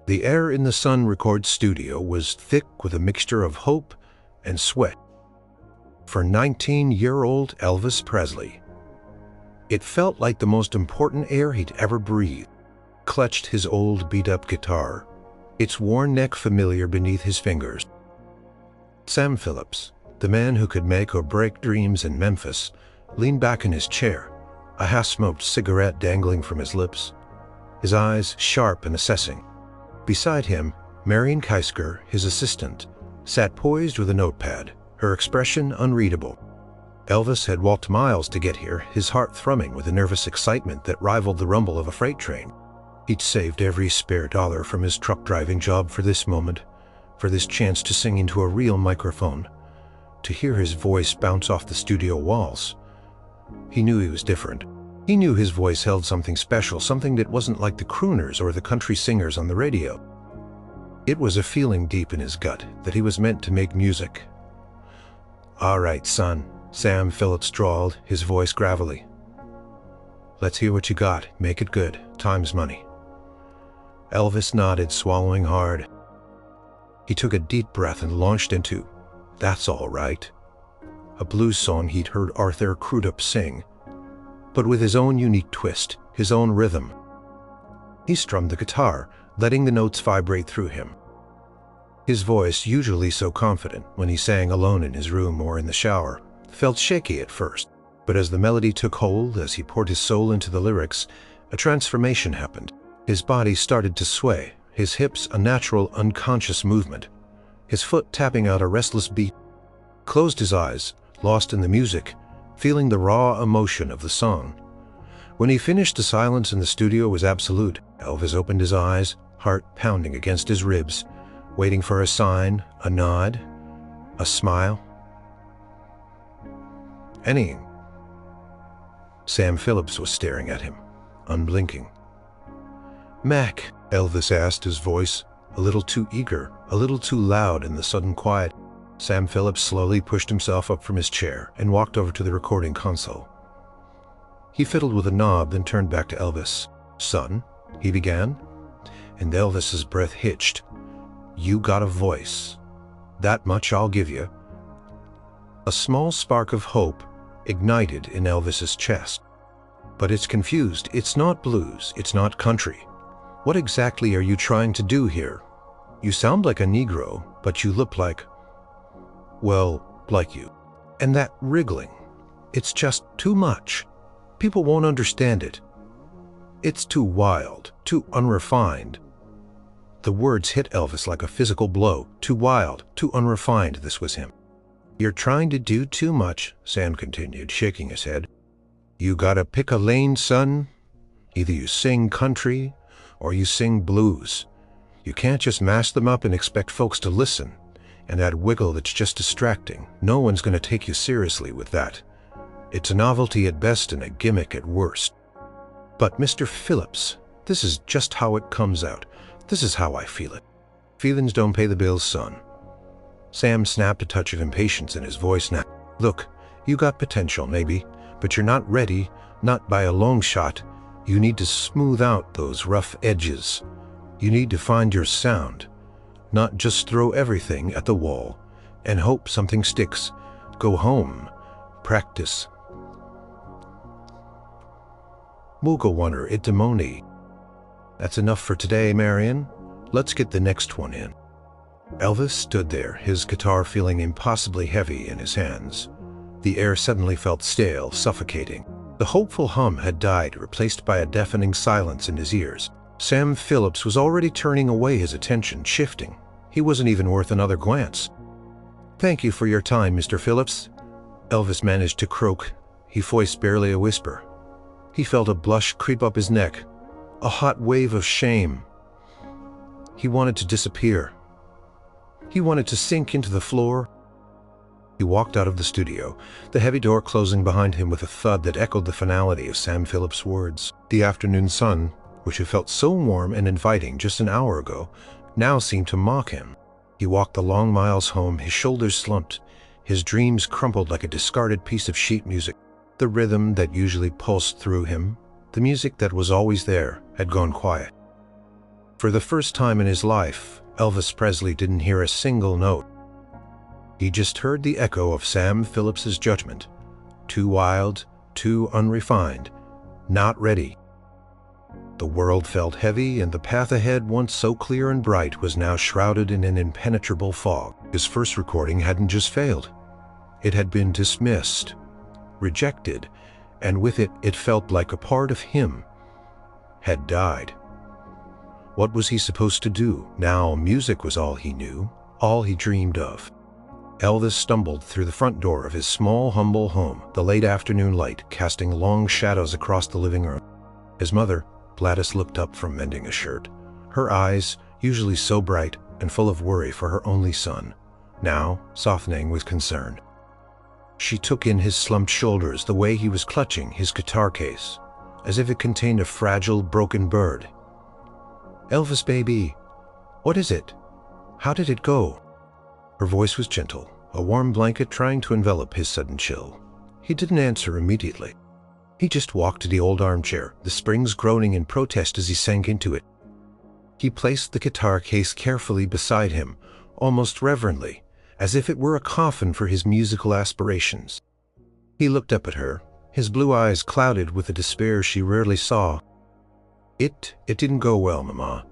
The air in the Sun Record studio was thick with a mixture of hope and sweat. For 19-year-old Elvis Presley, it felt like the most important air he'd ever breathed. Clutched his old beat-up guitar, its worn neck familiar beneath his fingers. Sam Phillips, the man who could make or break dreams in Memphis, leaned back in his chair, a half-smoked cigarette dangling from his lips, his eyes sharp and assessing. Beside him, Marion Keisker, his assistant, sat poised with a notepad, her expression unreadable. Elvis had walked miles to get here, his heart thrumming with a nervous excitement that rivaled the rumble of a freight train. He'd saved every spare dollar from his truck driving job for this moment, for this chance to sing into a real microphone, to hear his voice bounce off the studio walls. He knew he was different. He knew his voice held something special, something that wasn't like the crooners or the country singers on the radio. It was a feeling deep in his gut that he was meant to make music. "All right, son," Sam Phillips drawled, his voice gravelly. "Let's hear what you got. Make it good. Time's money." Elvis nodded, swallowing hard. He took a deep breath and launched into "That's All Right," a blues song he'd heard Arthur Crudup sing, but with his own unique twist, his own rhythm. He strummed the guitar, letting the notes vibrate through him. His voice, usually so confident when he sang alone in his room or in the shower, felt shaky at first, but as the melody took hold, as he poured his soul into the lyrics, a transformation happened. His body started to sway, his hips a natural, unconscious movement, his foot tapping out a restless beat. Closed his eyes, lost in the music, feeling the raw emotion of the song. When he finished, the silence in the studio was absolute. Elvis opened his eyes, heart pounding against his ribs, waiting for a sign, a nod, a smile. Anything. Sam Phillips was staring at him, unblinking. "Mac," Elvis asked, his voice a little too eager, a little too loud in the sudden quiet. Sam Phillips slowly pushed himself up from his chair and walked over to the recording console. He fiddled with a knob, then turned back to Elvis. "Son," he began, and Elvis's breath hitched. "You got a voice. That much I'll give you." A small spark of hope ignited in Elvis's chest. "But it's confused. It's not blues. It's not country. What exactly are you trying to do here? You sound like a Negro, but you look like, well, like you. And that wriggling, it's just too much. People won't understand it. It's too wild, too unrefined." The words hit Elvis like a physical blow. Too wild, too unrefined, this was him. "You're trying to do too much," Sam continued, shaking his head. "You gotta pick a lane, son. Either you sing country or you sing blues. You can't just mash them up and expect folks to listen. And that wiggle that's just distracting, no one's gonna take you seriously with that. It's a novelty at best and a gimmick at worst." "But Mr. Phillips, this is just how it comes out. This is how I feel it." "Feelings don't pay the bills, son." Sam snapped, a touch of impatience in his voice now. "Look, you got potential, maybe, but you're not ready, not by a long shot. You need to smooth out those rough edges. You need to find your sound, not just throw everything at the wall and hope something sticks. Go home, practice. Mugo wonder it demoni. That's enough for today, Marion. Let's get the next one in." Elvis stood there, his guitar feeling impossibly heavy in his hands. The air suddenly felt stale, suffocating. The hopeful hum had died, replaced by a deafening silence in his ears. Sam Phillips was already turning away, his attention shifting. He wasn't even worth another glance. "Thank you for your time, Mr. Phillips," Elvis managed to croak, his voice barely a whisper. He felt a blush creep up his neck, a hot wave of shame. He wanted to disappear. He wanted to sink into the floor. He walked out of the studio, the heavy door closing behind him with a thud that echoed the finality of Sam Phillips' words. The afternoon sun, which had felt so warm and inviting just an hour ago, now seemed to mock him. He walked the long miles home, his shoulders slumped, his dreams crumpled like a discarded piece of sheet music. The rhythm that usually pulsed through him, the music that was always there, had gone quiet. For the first time in his life, Elvis Presley didn't hear a single note. He just heard the echo of Sam Phillips's judgment. Too wild, too unrefined, not ready. The world felt heavy, and the path ahead, once so clear and bright, was now shrouded in an impenetrable fog. His first recording hadn't just failed. It had been dismissed, rejected, and with it, it felt like a part of him had died. What was he supposed to do? Now music was all he knew, all he dreamed of. Elvis stumbled through the front door of his small, humble home, the late afternoon light casting long shadows across the living room. His mother, Gladys, looked up from mending a shirt, her eyes, usually so bright and full of worry for her only son, now softening with concern. She took in his slumped shoulders, the way he was clutching his guitar case, as if it contained a fragile, broken bird. "Elvis, baby, what is it? How did it go?" Her voice was gentle, a warm blanket trying to envelop his sudden chill. He didn't answer immediately. He just walked to the old armchair, the springs groaning in protest as he sank into it. He placed the guitar case carefully beside him, almost reverently, as if it were a coffin for his musical aspirations. He looked up at her, his blue eyes clouded with a despair she rarely saw. It didn't go well, Mama,"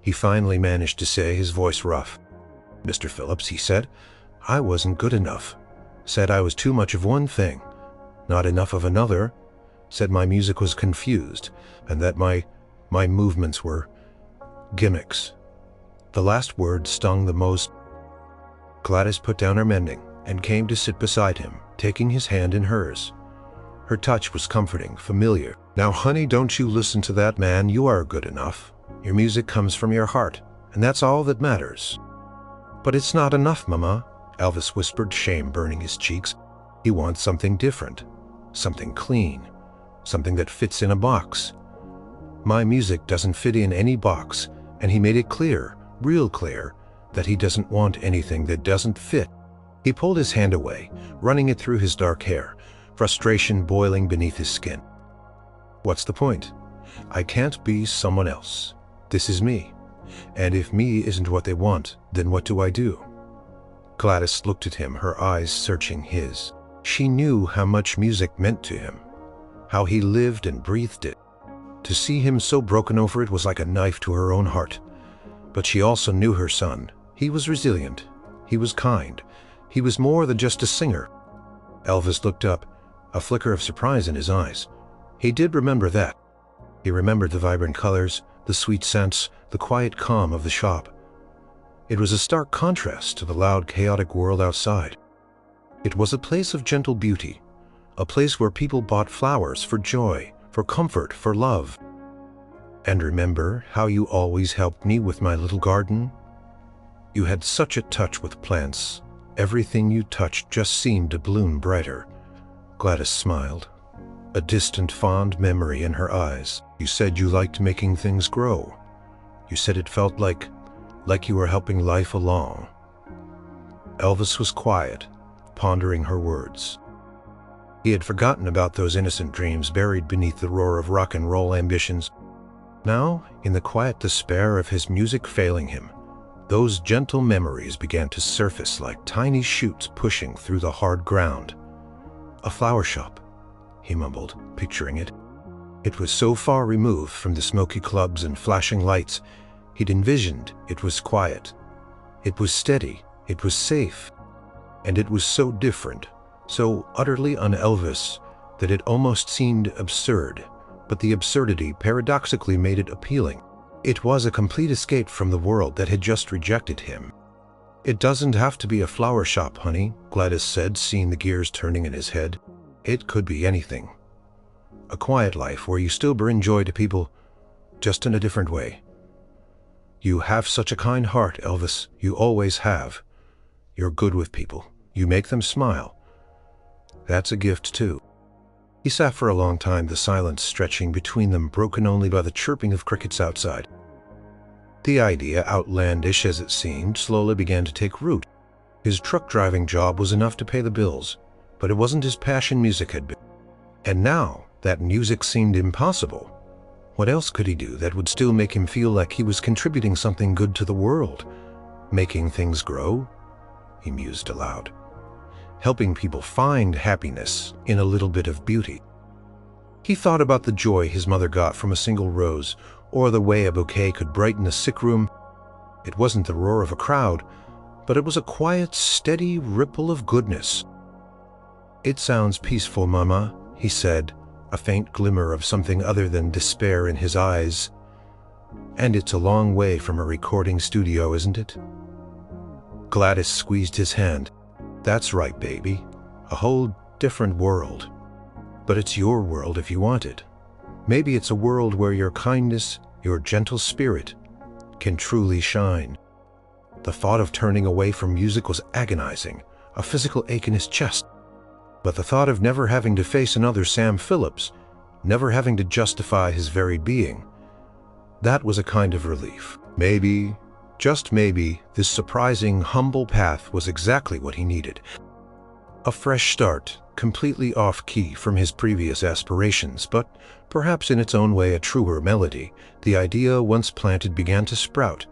he finally managed to say, his voice rough. "Mr. Phillips," he said, "I wasn't good enough. Said I was too much of one thing, not enough of another. Said my music was confused, and that my movements were gimmicks." The last word stung the most. Gladys put down her mending and came to sit beside him, taking his hand in hers. Her touch was comforting, familiar. "Now, honey, don't you listen to that man. You are good enough. Your music comes from your heart, and that's all that matters." "But it's not enough, Mama," Elvis whispered, shame burning his cheeks. "He wants something different, something clean, something that fits in a box. My music doesn't fit in any box," and he made it clear, real clear, that he doesn't want anything that doesn't fit. He pulled his hand away, running it through his dark hair, frustration boiling beneath his skin. "What's the point? I can't be someone else. This is me. And if me isn't what they want, then what do I do?" Gladys looked at him, her eyes searching his. She knew how much music meant to him, how he lived and breathed it. To see him so broken over it was like a knife to her own heart. But she also knew her son. He was resilient. He was kind. He was more than just a singer. Elvis looked up, a flicker of surprise in his eyes. He did remember that. He remembered the vibrant colors, the sweet scents, the quiet calm of the shop. It was a stark contrast to the loud, chaotic world outside. It was a place of gentle beauty, a place where people bought flowers for joy, for comfort, for love. "And remember how you always helped me with my little garden? You had such a touch with plants. Everything you touched just seemed to bloom brighter." Gladys smiled, a distant, fond memory in her eyes. "You said you liked making things grow. You said it felt like you were helping life along." Elvis was quiet, pondering her words. He had forgotten about those innocent dreams buried beneath the roar of rock and roll ambitions. Now, in the quiet despair of his music failing him, those gentle memories began to surface like tiny shoots pushing through the hard ground. "A flower shop," he mumbled, picturing it. It was so far removed from the smoky clubs and flashing lights. He'd envisioned it was quiet. It was steady. It was safe. And it was so different, so utterly un-Elvis, that it almost seemed absurd. But the absurdity paradoxically made it appealing. It was a complete escape from the world that had just rejected him. "It doesn't have to be a flower shop, honey," Gladys said, seeing the gears turning in his head. "It could be anything. A quiet life where you still bring joy to people, just in a different way. You have such a kind heart, Elvis. You always have. You're good with people. You make them smile. That's a gift, too." He sat for a long time, the silence stretching between them, broken only by the chirping of crickets outside. The idea, outlandish as it seemed, slowly began to take root. His truck-driving job was enough to pay the bills, but it wasn't his passion music had been. And now that music seemed impossible. What else could he do that would still make him feel like he was contributing something good to the world? Making things grow? He mused aloud. Helping people find happiness in a little bit of beauty. He thought about the joy his mother got from a single rose, or the way a bouquet could brighten a sick room. It wasn't the roar of a crowd, but it was a quiet, steady ripple of goodness. "It sounds peaceful, Mama," he said, a faint glimmer of something other than despair in his eyes. "And it's a long way from a recording studio, isn't it?" Gladys squeezed his hand. "That's right, baby. A whole different world. But it's your world if you want it. Maybe it's a world where your kindness, your gentle spirit, can truly shine." The thought of turning away from music was agonizing, a physical ache in his chest. But the thought of never having to face another Sam Phillips, never having to justify his very being, that was a kind of relief. Maybe, just maybe, this surprising, humble path was exactly what he needed. A fresh start, completely off-key from his previous aspirations, but perhaps in its own way a truer melody. The idea, once planted, began to sprout.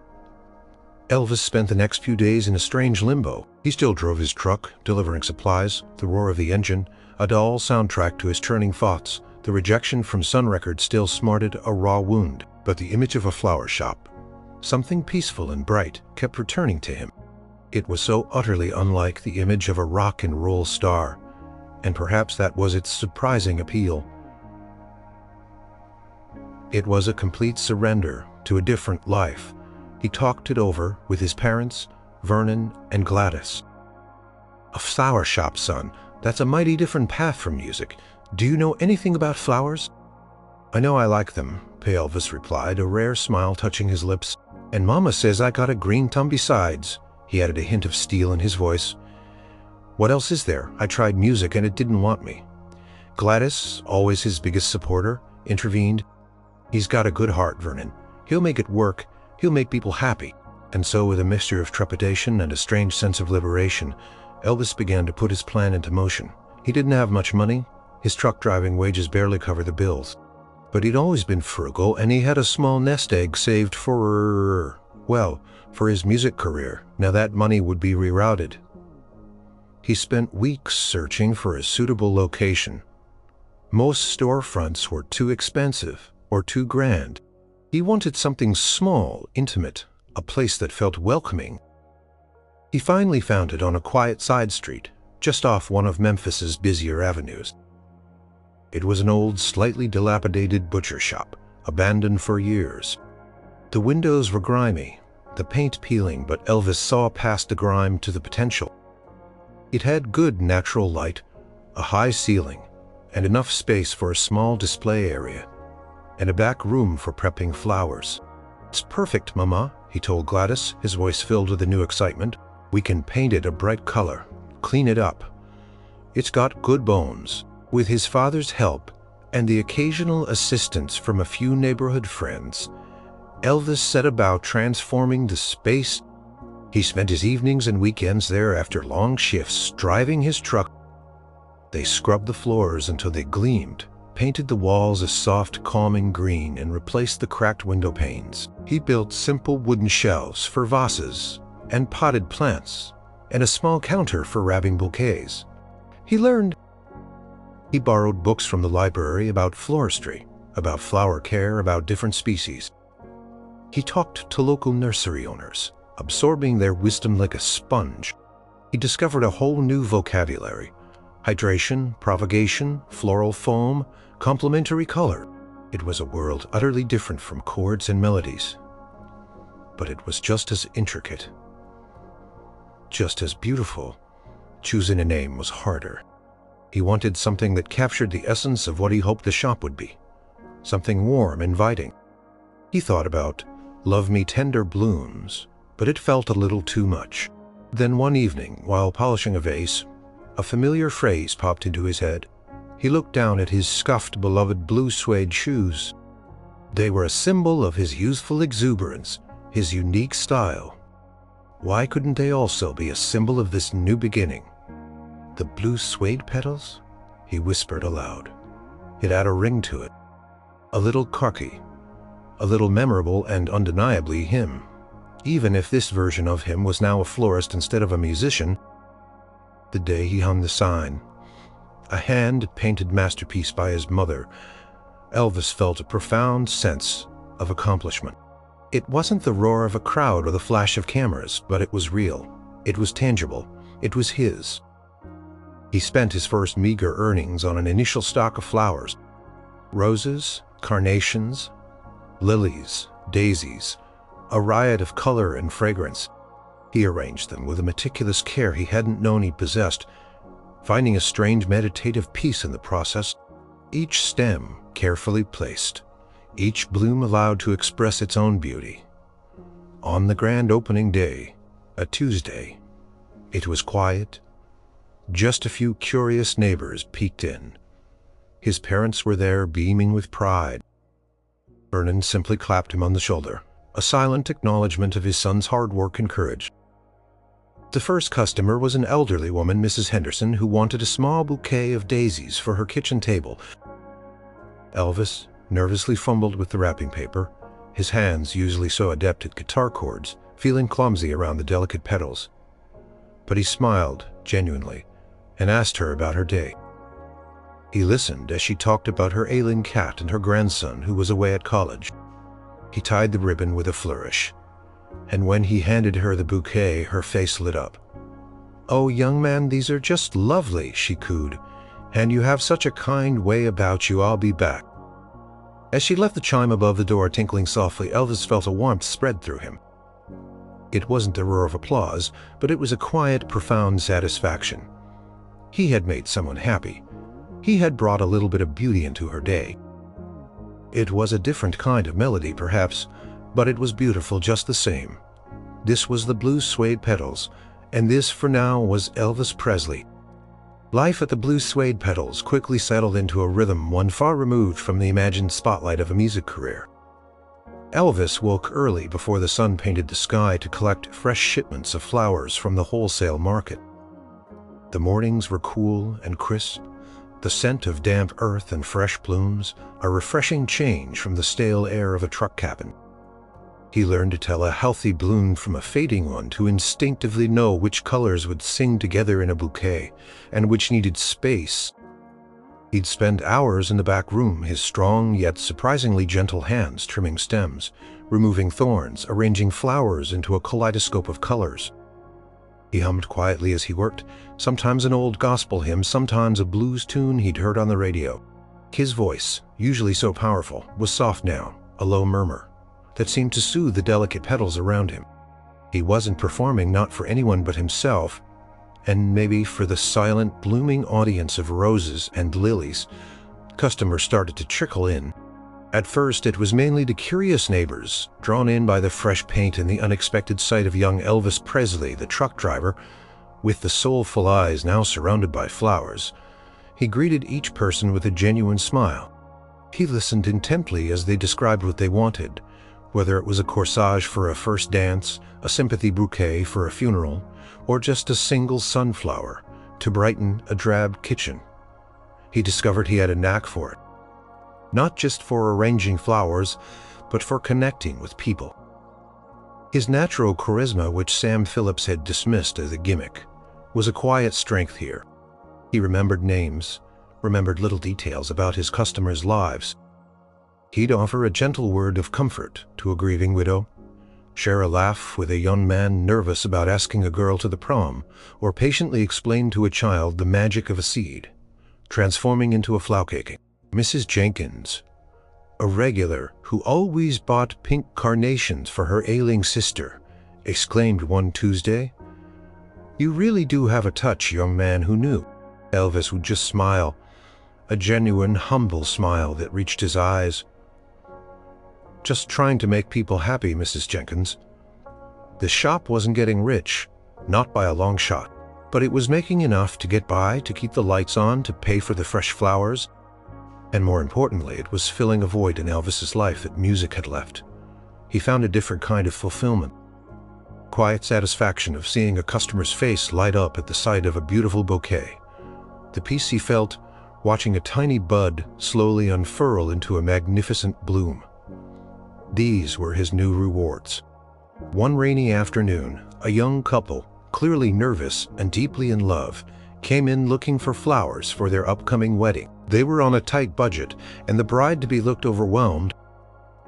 Elvis spent the next few days in a strange limbo. He still drove his truck, delivering supplies, the roar of the engine, a dull soundtrack to his churning thoughts. The rejection from Sun Records still smarted a raw wound, but the image of a flower shop, something peaceful and bright, kept returning to him. It was so utterly unlike the image of a rock and roll star, and perhaps that was its surprising appeal. It was a complete surrender to a different life. He talked it over with his parents, Vernon, and Gladys. "A flower shop, son. That's a mighty different path from music. Do you know anything about flowers?" "I know I like them," Elvis replied, a rare smile touching his lips. "And Mama says I got a green thumb besides." He added a hint of steel in his voice. "What else is there? I tried music and it didn't want me." Gladys, always his biggest supporter, intervened. "He's got a good heart, Vernon. He'll make it work. He'll make people happy." And so, with a mixture of trepidation and a strange sense of liberation, Elvis began to put his plan into motion. He didn't have much money. His truck driving wages barely covered the bills. But he'd always been frugal, and he had a small nest egg saved for his music career. Now that money would be rerouted. He spent weeks searching for a suitable location. Most storefronts were too expensive or too grand. He wanted something small, intimate, a place that felt welcoming. He finally found it on a quiet side street, just off one of Memphis's busier avenues. It was an old, slightly dilapidated butcher shop, abandoned for years. The windows were grimy, the paint peeling, but Elvis saw past the grime to the potential. It had good natural light, a high ceiling, and enough space for a small display area, and a back room for prepping flowers. "It's perfect, Mama," he told Gladys, his voice filled with a new excitement. "We can paint it a bright color, clean it up. It's got good bones." With his father's help and the occasional assistance from a few neighborhood friends, Elvis set about transforming the space. He spent his evenings and weekends there after long shifts, driving his truck. They scrubbed the floors until they gleamed, painted the walls a soft, calming green, and replaced the cracked window panes. He built simple wooden shelves for vases and potted plants, and a small counter for wrapping bouquets. He borrowed books from the library about floristry, about flower care, about different species. He talked to local nursery owners, absorbing their wisdom like a sponge. He discovered a whole new vocabulary: hydration, propagation, floral foam, complementary color. It was a world utterly different from chords and melodies. But it was just as intricate, just as beautiful. Choosing a name was harder. He wanted something that captured the essence of what he hoped the shop would be. Something warm, inviting. He thought about "Love Me Tender Blooms," but it felt a little too much. Then one evening, while polishing a vase, a familiar phrase popped into his head. He looked down at his scuffed, beloved blue suede shoes. They were a symbol of his youthful exuberance, his unique style. Why couldn't they also be a symbol of this new beginning? "The blue suede petals?" he whispered aloud. It had a ring to it, a little cocky, a little memorable and undeniably him. Even if this version of him was now a florist instead of a musician. The day he hung the sign, a hand-painted masterpiece by his mother, Elvis felt a profound sense of accomplishment. It wasn't the roar of a crowd or the flash of cameras, but it was real. It was tangible. It was his. He spent his first meager earnings on an initial stock of flowers. Roses, carnations, lilies, daisies, a riot of color and fragrance. He arranged them with a meticulous care he hadn't known he possessed, finding a strange meditative peace in the process. Each stem carefully placed, each bloom allowed to express its own beauty. On the grand opening day, a Tuesday, it was quiet. Just a few curious neighbors peeked in. His parents were there, beaming with pride. Vernon simply clapped him on the shoulder, a silent acknowledgement of his son's hard work and courage. The first customer was an elderly woman, Mrs. Henderson, who wanted a small bouquet of daisies for her kitchen table. Elvis nervously fumbled with the wrapping paper, his hands, usually so adept at guitar chords, feeling clumsy around the delicate petals. But he smiled genuinely and asked her about her day. He listened as she talked about her ailing cat and her grandson who was away at college. He tied the ribbon with a flourish, and when he handed her the bouquet, her face lit up. "Oh, young man, these are just lovely," she cooed. "And you have such a kind way about you. I'll be back." As she left the chime above the door tinkling softly, Elvis felt a warmth spread through him. It wasn't a roar of applause, but it was a quiet, profound satisfaction. He had made someone happy. He had brought a little bit of beauty into her day. It was a different kind of melody, perhaps, but it was beautiful just the same. This was the Blue Suede Petals, and this, for now, was Elvis Presley. Life at the Blue Suede Petals quickly settled into a rhythm one far removed from the imagined spotlight of a music career. Elvis woke early before the sun painted the sky to collect fresh shipments of flowers from the wholesale market. The mornings were cool and crisp, the scent of damp earth and fresh blooms, a refreshing change from the stale air of a truck cabin. He learned to tell a healthy bloom from a fading one, to instinctively know which colors would sing together in a bouquet and which needed space. He'd spend hours in the back room, his strong yet surprisingly gentle hands trimming stems, removing thorns, arranging flowers into a kaleidoscope of colors. He hummed quietly as he worked, sometimes an old gospel hymn, sometimes a blues tune he'd heard on the radio. His voice, usually so powerful, was soft now, a low murmur that seemed to soothe the delicate petals around him. He wasn't performing, not for anyone but himself, and maybe for the silent, blooming audience of roses and lilies. Customers started to trickle in. At first, it was mainly the curious neighbors, drawn in by the fresh paint and the unexpected sight of young Elvis Presley, the truck driver, with the soulful eyes now surrounded by flowers. He greeted each person with a genuine smile. He listened intently as they described what they wanted, whether it was a corsage for a first dance, a sympathy bouquet for a funeral, or just a single sunflower to brighten a drab kitchen. He discovered he had a knack for it. Not just for arranging flowers, but for connecting with people. His natural charisma, which Sam Phillips had dismissed as a gimmick, was a quiet strength here. He remembered names, remembered little details about his customers' lives. He'd offer a gentle word of comfort to a grieving widow, share a laugh with a young man nervous about asking a girl to the prom, or patiently explain to a child the magic of a seed, transforming into a flower cake. Mrs. Jenkins, a regular who always bought pink carnations for her ailing sister, exclaimed one Tuesday, "You really do have a touch, young man who knew." Elvis would just smile, a genuine, humble smile that reached his eyes. "Just trying to make people happy, Mrs. Jenkins." The shop wasn't getting rich, not by a long shot, but it was making enough to get by, to keep the lights on, to pay for the fresh flowers. And more importantly, it was filling a void in Elvis's life that music had left. He found a different kind of fulfillment. Quiet satisfaction of seeing a customer's face light up at the sight of a beautiful bouquet. The peace he felt watching a tiny bud slowly unfurl into a magnificent bloom. These were his new rewards. One rainy afternoon, a young couple, clearly nervous and deeply in love, came in looking for flowers for their upcoming wedding. They were on a tight budget, and the bride-to-be looked overwhelmed.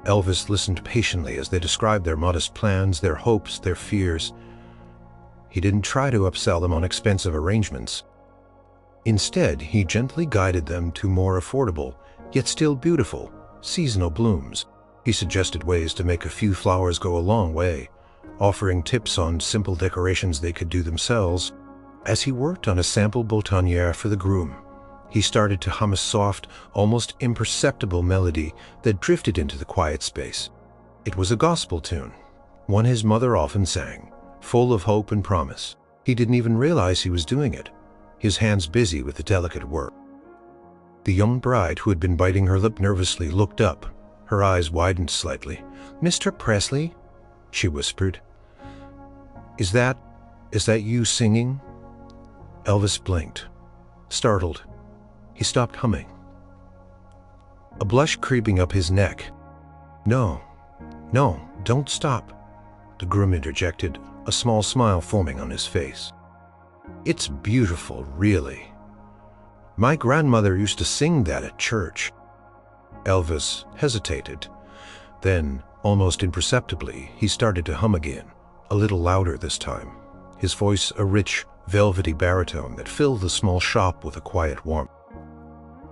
Elvis listened patiently as they described their modest plans, their hopes, their fears. He didn't try to upsell them on expensive arrangements. Instead, he gently guided them to more affordable, yet still beautiful, seasonal blooms. He suggested ways to make a few flowers go a long way, offering tips on simple decorations they could do themselves. As he worked on a sample boutonniere for the groom, he started to hum a soft, almost imperceptible melody that drifted into the quiet space. It was a gospel tune, one his mother often sang, full of hope and promise. He didn't even realize he was doing it, his hands busy with the delicate work. The young bride, who had been biting her lip nervously, looked up. Her eyes widened slightly. "Mr. Presley?" she whispered. Is that you singing?" Elvis blinked. Startled, he stopped humming, a blush creeping up his neck. No, don't stop," the groom interjected, a small smile forming on his face. "It's beautiful, really. My grandmother used to sing that at church." Elvis hesitated. Then, almost imperceptibly, he started to hum again, a little louder this time, his voice a rich, velvety baritone that filled the small shop with a quiet warmth.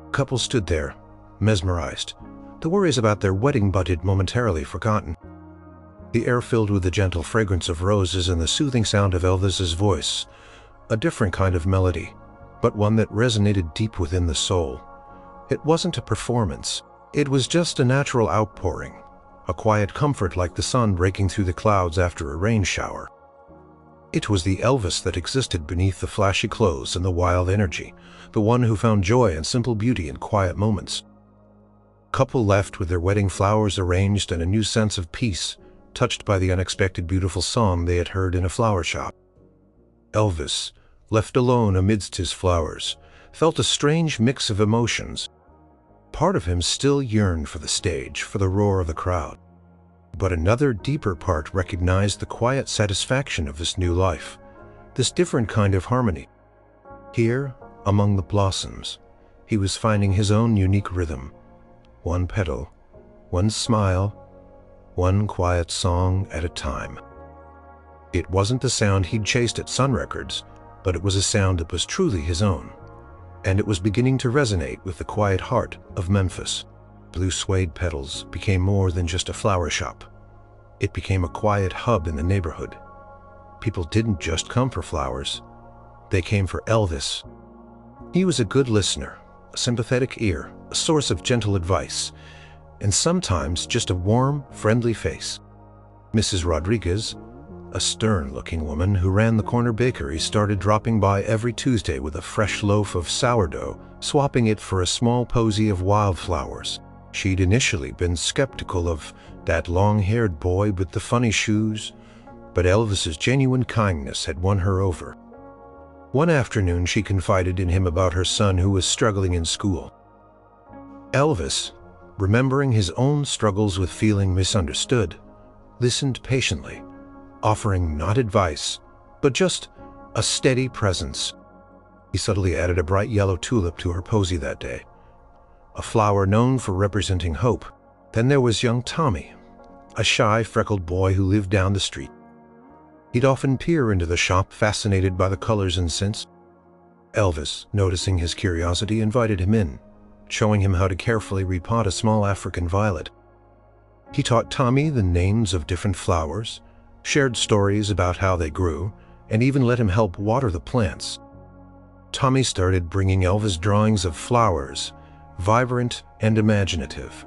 The couple stood there, mesmerized, the worries about their wedding budget momentarily forgotten. The air filled with the gentle fragrance of roses and the soothing sound of Elvis's voice, a different kind of melody, but one that resonated deep within the soul. It wasn't a performance. It was just a natural outpouring, a quiet comfort like the sun breaking through the clouds after a rain shower. It was the Elvis that existed beneath the flashy clothes and the wild energy, the one who found joy and simple beauty in quiet moments. The couple left with their wedding flowers arranged and a new sense of peace, touched by the unexpected beautiful song they had heard in a flower shop. Elvis, left alone amidst his flowers, felt a strange mix of emotions. Part of him still yearned for the stage, for the roar of the crowd. But another deeper part recognized the quiet satisfaction of this new life, this different kind of harmony. Here, among the blossoms, he was finding his own unique rhythm. One petal, one smile, one quiet song at a time. It wasn't the sound he'd chased at Sun Records, but it was a sound that was truly his own. And it was beginning to resonate with the quiet heart of Memphis. Blue suede petals became more than just a flower shop. It became a quiet hub in the neighborhood. People didn't just come for flowers. They came for Elvis. He was a good listener, a sympathetic ear, a source of gentle advice, and sometimes just a warm, friendly face. Mrs. Rodriguez, a stern-looking woman who ran the corner bakery, started dropping by every Tuesday with a fresh loaf of sourdough, swapping it for a small posy of wildflowers. She'd initially been skeptical of that long-haired boy with the funny shoes, but Elvis's genuine kindness had won her over. One afternoon, she confided in him about her son who was struggling in school. Elvis, remembering his own struggles with feeling misunderstood, listened patiently, offering not advice, but just a steady presence. He subtly added a bright yellow tulip to her posy that day, a flower known for representing hope. Then there was young Tommy, a shy, freckled boy who lived down the street. He'd often peer into the shop, fascinated by the colors and scents. Elvis, noticing his curiosity, invited him in, showing him how to carefully repot a small African violet. He taught Tommy the names of different flowers, shared stories about how they grew, and even let him help water the plants. Tommy started bringing Elvis drawings of flowers, vibrant and imaginative,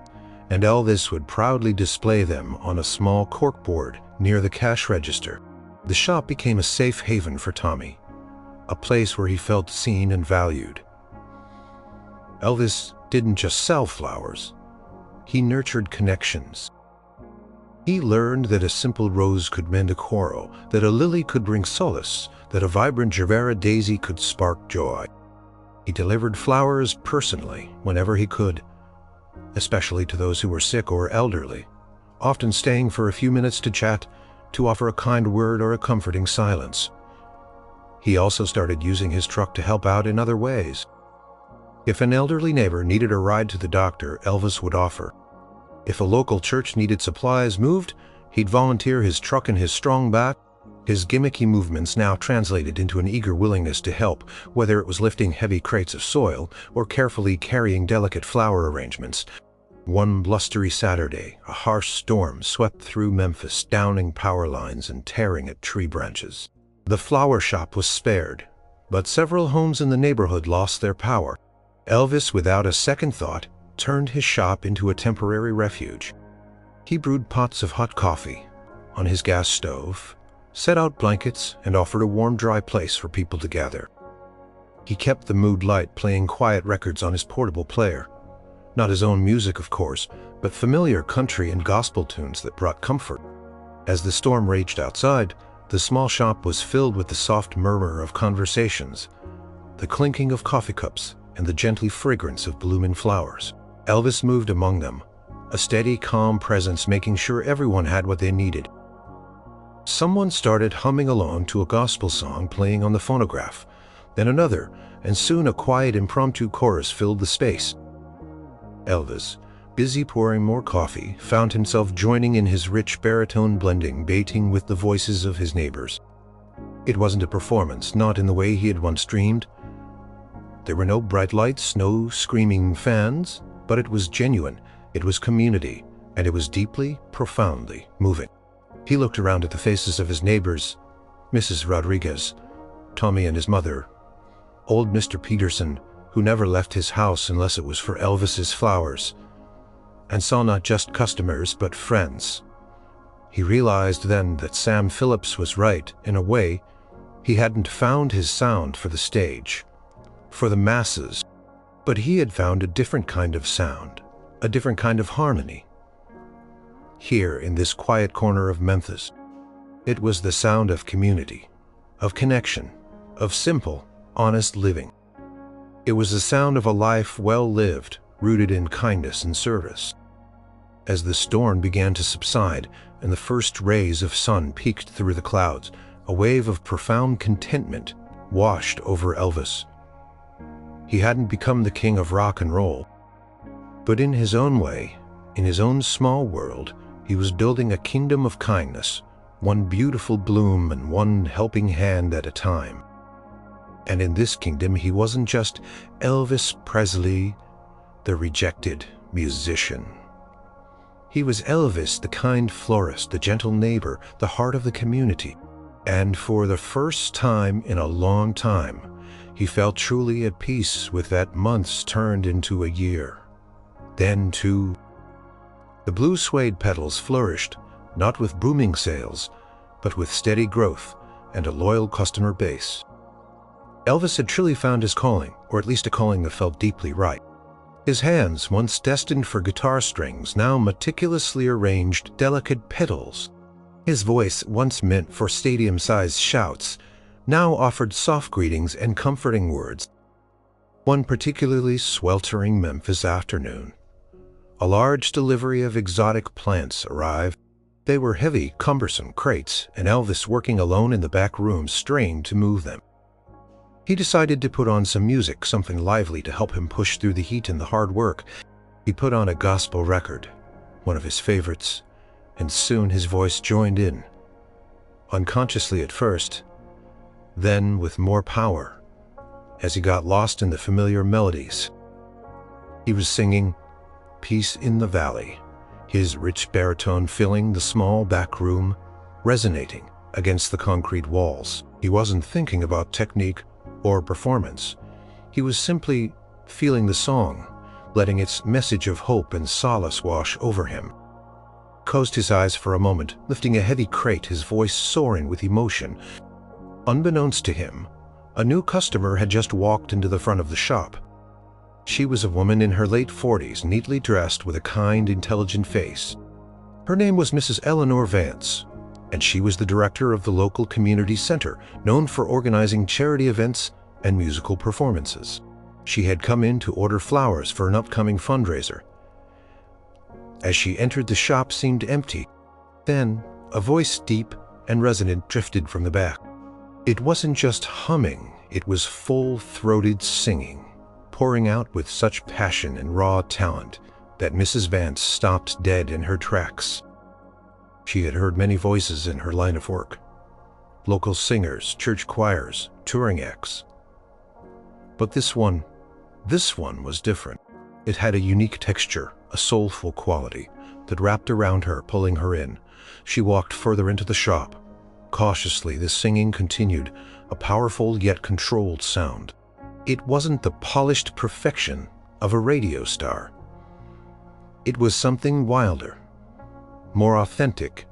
and Elvis would proudly display them on a small corkboard near the cash register. The shop became a safe haven for Tommy, a place where he felt seen and valued. Elvis didn't just sell flowers, he nurtured connections. He learned that a simple rose could mend a quarrel, that a lily could bring solace, that a vibrant Gervera daisy could spark joy. He delivered flowers personally whenever he could, especially to those who were sick or elderly, often staying for a few minutes to chat, to offer a kind word or a comforting silence. He also started using his truck to help out in other ways. If an elderly neighbor needed a ride to the doctor, Elvis would offer. If a local church needed supplies moved, he'd volunteer his truck and his strong back. His gimmicky movements now translated into an eager willingness to help, whether it was lifting heavy crates of soil or carefully carrying delicate flower arrangements. One blustery Saturday, a harsh storm swept through Memphis, downing power lines and tearing at tree branches. The flower shop was spared, but several homes in the neighborhood lost their power. Elvis, without a second thought, turned his shop into a temporary refuge. He brewed pots of hot coffee on his gas stove, set out blankets, and offered a warm, dry place for people to gather. He kept the mood light, playing quiet records on his portable player. Not his own music, of course, but familiar country and gospel tunes that brought comfort. As the storm raged outside, the small shop was filled with the soft murmur of conversations, the clinking of coffee cups, and the gently fragrance of blooming flowers. Elvis moved among them, a steady, calm presence, making sure everyone had what they needed. Someone started humming along to a gospel song playing on the phonograph, then another, and soon a quiet, impromptu chorus filled the space. Elvis, busy pouring more coffee, found himself joining in his rich baritone blending, baiting with the voices of his neighbors. It wasn't a performance, not in the way he had once dreamed. There were no bright lights, no screaming fans, but it was genuine, it was community, and it was deeply, profoundly moving. He looked around at the faces of his neighbors, Mrs. Rodriguez, Tommy and his mother, old Mr. Peterson, who never left his house unless it was for Elvis's flowers, and saw not just customers but friends. He realized then that Sam Phillips was right. In a way, he hadn't found his sound for the stage, for the masses, but he had found a different kind of sound, a different kind of harmony. Here in this quiet corner of Memphis, it was the sound of community, of connection, of simple, honest living. It was the sound of a life well lived, rooted in kindness and service. As the storm began to subside and the first rays of sun peeked through the clouds, a wave of profound contentment washed over Elvis. He hadn't become the king of rock and roll, but in his own way, in his own small world, he was building a kingdom of kindness, one beautiful bloom and one helping hand at a time. And in this kingdom, he wasn't just Elvis Presley, the rejected musician. He was Elvis, the kind florist, the gentle neighbor, the heart of the community. And for the first time in a long time, he felt truly at peace with that months turned into a year. Then, too, the blue suede petals flourished, not with booming sales, but with steady growth and a loyal customer base. Elvis had truly found his calling, or at least a calling that felt deeply right. His hands, once destined for guitar strings, now meticulously arranged delicate petals. His voice, once meant for stadium-sized shouts, now offered soft greetings and comforting words. One particularly sweltering Memphis afternoon, a large delivery of exotic plants arrived. They were heavy, cumbersome crates, and Elvis, working alone in the back room, strained to move them. He decided to put on some music, something lively to help him push through the heat and the hard work. He put on a gospel record, one of his favorites, and soon his voice joined in. Unconsciously at first, then with more power, as he got lost in the familiar melodies. He was singing "Peace in the Valley," his rich baritone filling the small back room, resonating against the concrete walls. He wasn't thinking about technique or performance. He was simply feeling the song, letting its message of hope and solace wash over him. Closed his eyes for a moment, lifting a heavy crate, his voice soaring with emotion. Unbeknownst to him, a new customer had just walked into the front of the shop. She was a woman in her late 40s, neatly dressed with a kind, intelligent face. Her name was Mrs. Eleanor Vance, and she was the director of the local community center, known for organizing charity events and musical performances. She had come in to order flowers for an upcoming fundraiser. as she entered the shop seemed empty. Then, a voice deep and resonant drifted from the back. It wasn't just humming, it was full-throated singing, pouring out with such passion and raw talent that Mrs. Vance stopped dead in her tracks. She had heard many voices in her line of work. Local singers, church choirs, touring acts. But this one was different. It had a unique texture, a soulful quality that wrapped around her, pulling her in. She walked further into the shop. Cautiously, the singing continued, a powerful yet controlled sound. It wasn't the polished perfection of a radio star. It was something wilder, more authentic,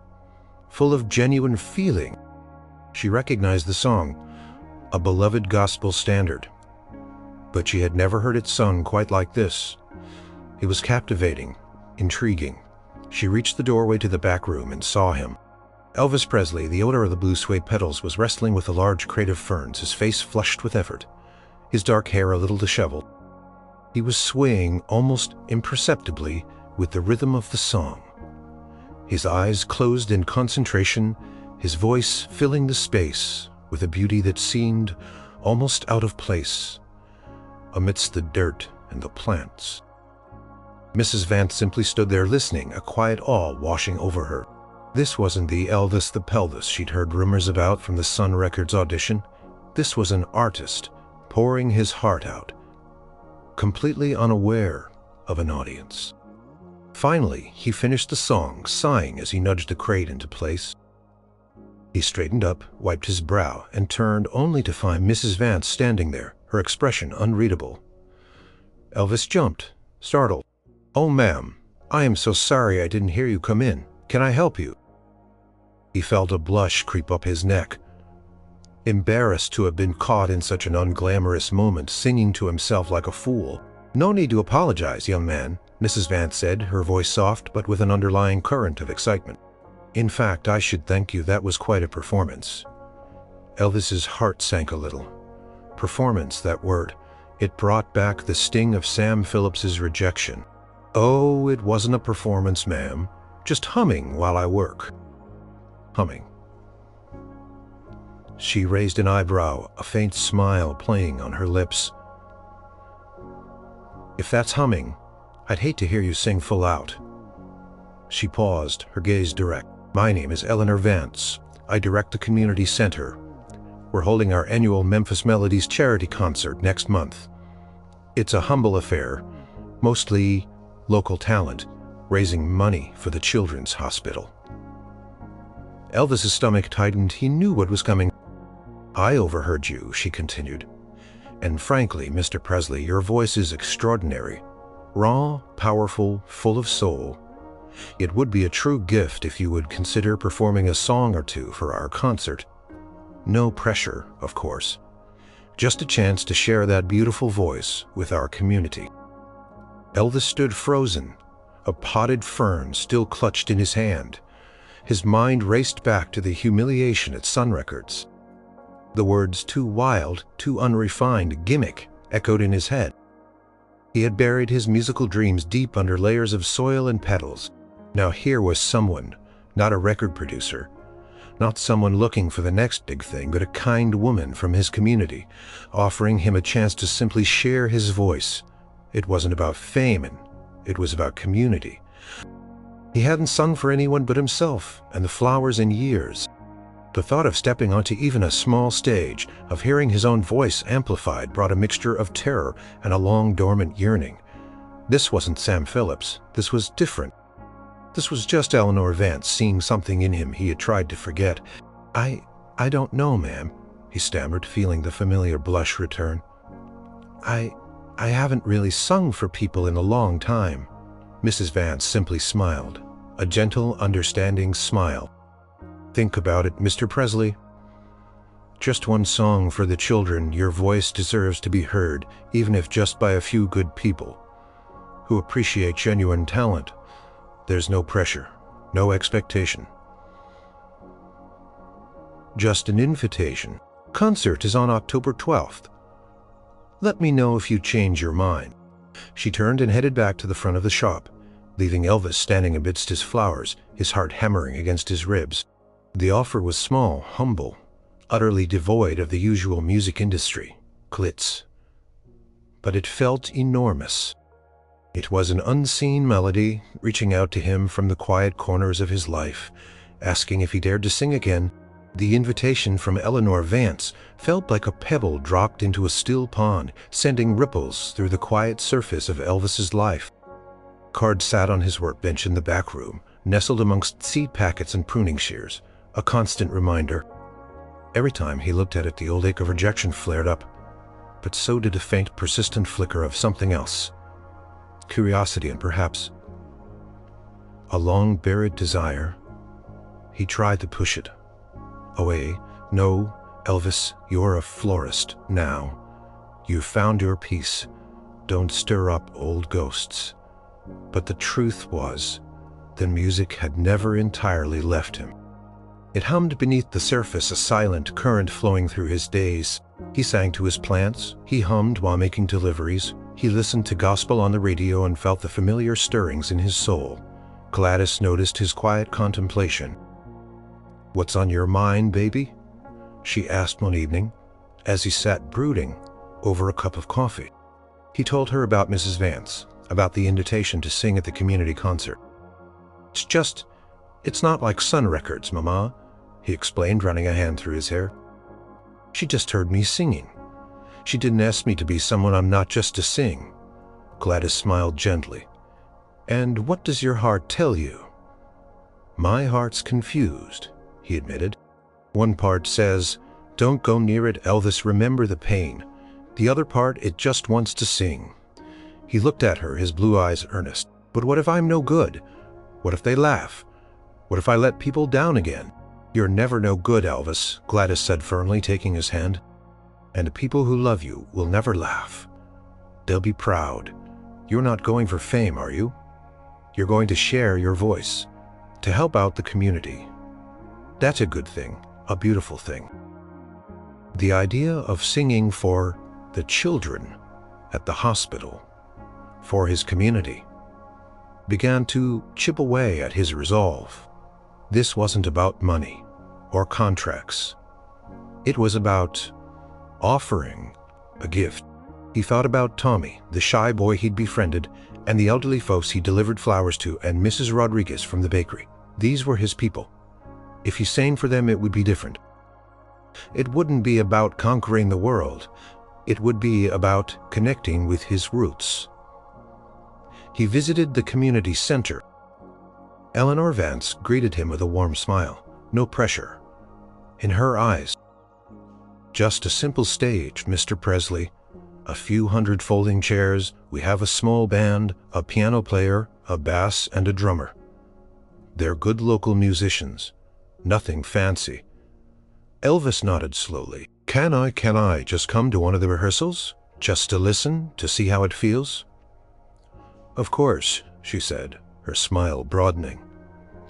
full of genuine feeling. She recognized the song, a beloved gospel standard. But she had never heard it sung quite like this. It was captivating, intriguing. She reached the doorway to the back room and saw him. Elvis Presley, the owner of the blue suede petals, was wrestling with a large crate of ferns, his face flushed with effort, his dark hair a little disheveled. He was swaying almost imperceptibly with the rhythm of the song. His eyes closed in concentration, his voice filling the space with a beauty that seemed almost out of place amidst the dirt and the plants. Mrs. Vance simply stood there listening, a quiet awe washing over her. This wasn't the Elvis the Pelvis she'd heard rumors about from the Sun Records audition. This was an artist pouring his heart out, completely unaware of an audience. Finally, he finished the song, sighing as he nudged the crate into place. He straightened up, wiped his brow, and turned only to find Mrs. Vance standing there, her expression unreadable. Elvis jumped, startled. "Oh, ma'am, I am so sorry I didn't hear you come in. Can I help you?" He felt a blush creep up his neck. Embarrassed to have been caught in such an unglamorous moment, singing to himself like a fool. "No need to apologize, young man," Mrs. Vance said, her voice soft but with an underlying current of excitement. "In fact, I should thank you. That was quite a performance." Elvis's heart sank a little. Performance, that word. It brought back the sting of Sam Phillips's rejection. "Oh, it wasn't a performance, ma'am. Just humming while I work." Humming. She raised an eyebrow, a faint smile playing on her lips. "If that's humming, I'd hate to hear you sing full out." She paused, her gaze direct. "My name is Eleanor Vance. I direct the community center. We're holding our annual Memphis Melodies charity concert next month. It's a humble affair, mostly local talent, raising money for the Children's Hospital." Elvis's stomach tightened. He knew what was coming. "I overheard you," she continued. "And frankly, Mr. Presley, your voice is extraordinary. Raw, powerful, full of soul. It would be a true gift if you would consider performing a song or two for our concert. No pressure, of course. Just a chance to share that beautiful voice with our community." Elvis stood frozen, a potted fern still clutched in his hand. His mind raced back to the humiliation at Sun Records. The words "too wild, too unrefined, gimmick" echoed in his head. He had buried his musical dreams deep under layers of soil and petals. Now here was someone, not a record producer, not someone looking for the next big thing, but a kind woman from his community, offering him a chance to simply share his voice. It wasn't about fame, and it was about community. He hadn't sung for anyone but himself and the flowers in years. The thought of stepping onto even a small stage, of hearing his own voice amplified, brought a mixture of terror and a long dormant yearning. This wasn't Sam Phillips. This was different. This was just Eleanor Vance seeing something in him he had tried to forget. I don't know, ma'am," he stammered, feeling the familiar blush return. I haven't really sung for people in a long time." Mrs. Vance simply smiled, a gentle, understanding smile. "Think about it, Mr. Presley. Just one song for the children. Your voice deserves to be heard, even if just by a few good people who appreciate genuine talent. There's no pressure, no expectation. Just an invitation. Concert is on October 12th. Let me know if you change your mind." She turned and headed back to the front of the shop. leaving Elvis standing amidst his flowers, his heart hammering against his ribs. The offer was small, humble, utterly devoid of the usual music industry glitz. But it felt enormous. It was an unseen melody reaching out to him from the quiet corners of his life, asking if he dared to sing again. The invitation from Eleanor Vance felt like a pebble dropped into a still pond, sending ripples through the quiet surface of Elvis's life. Card sat on his workbench in the back room, nestled amongst seed packets and pruning shears, a constant reminder. Every time he looked at it, the old ache of rejection flared up, but so did a faint, persistent flicker of something else. Curiosity and perhaps a long-buried desire. He tried to push it away. No, Elvis, you're a florist now. You've found your peace. Don't stir up old ghosts. But the truth was, the music had never entirely left him. It hummed beneath the surface, a silent current flowing through his days. He sang to his plants, he hummed while making deliveries, he listened to gospel on the radio and felt the familiar stirrings in his soul. Gladys noticed his quiet contemplation. "What's on your mind, baby?" she asked one evening, as he sat brooding over a cup of coffee. He told her about Mrs. Vance, about the invitation to sing at the community concert. It's not like Sun Records, Mama," he explained, running a hand through his hair. "She just heard me singing. She didn't ask me to be someone I'm not just to sing." Gladys smiled gently. "And what does your heart tell you?" "My heart's confused," he admitted. "One part says, 'Don't go near it, Elvis, remember the pain.' The other part, it just wants to sing." He looked at her, his blue eyes earnest. "But what if I'm no good? What if they laugh? What if I let people down again?" "You're never no good, Elvis," Gladys said firmly, taking his hand. "And the people who love you will never laugh. They'll be proud. You're not going for fame, are you? You're going to share your voice, to help out the community. That's a good thing, a beautiful thing." The idea of singing for the children at the hospital, for his community, began to chip away at his resolve. This wasn't about money or contracts. It was about offering a gift. He thought about Tommy, the shy boy he'd befriended, and the elderly folks he delivered flowers to, and Mrs. Rodriguez from the bakery. These were his people. If he sang for them, it would be different. It wouldn't be about conquering the world. It would be about connecting with his roots. He visited the community center. Eleanor Vance greeted him with a warm smile. No pressure in her eyes. "Just a simple stage, Mr. Presley. A few hundred folding chairs. We have a small band, a piano player, a bass, and a drummer. They're good local musicians. Nothing fancy." Elvis nodded slowly. Can I just come to one of the rehearsals? Just to listen, to see how it feels?" "Of course," she said, her smile broadening.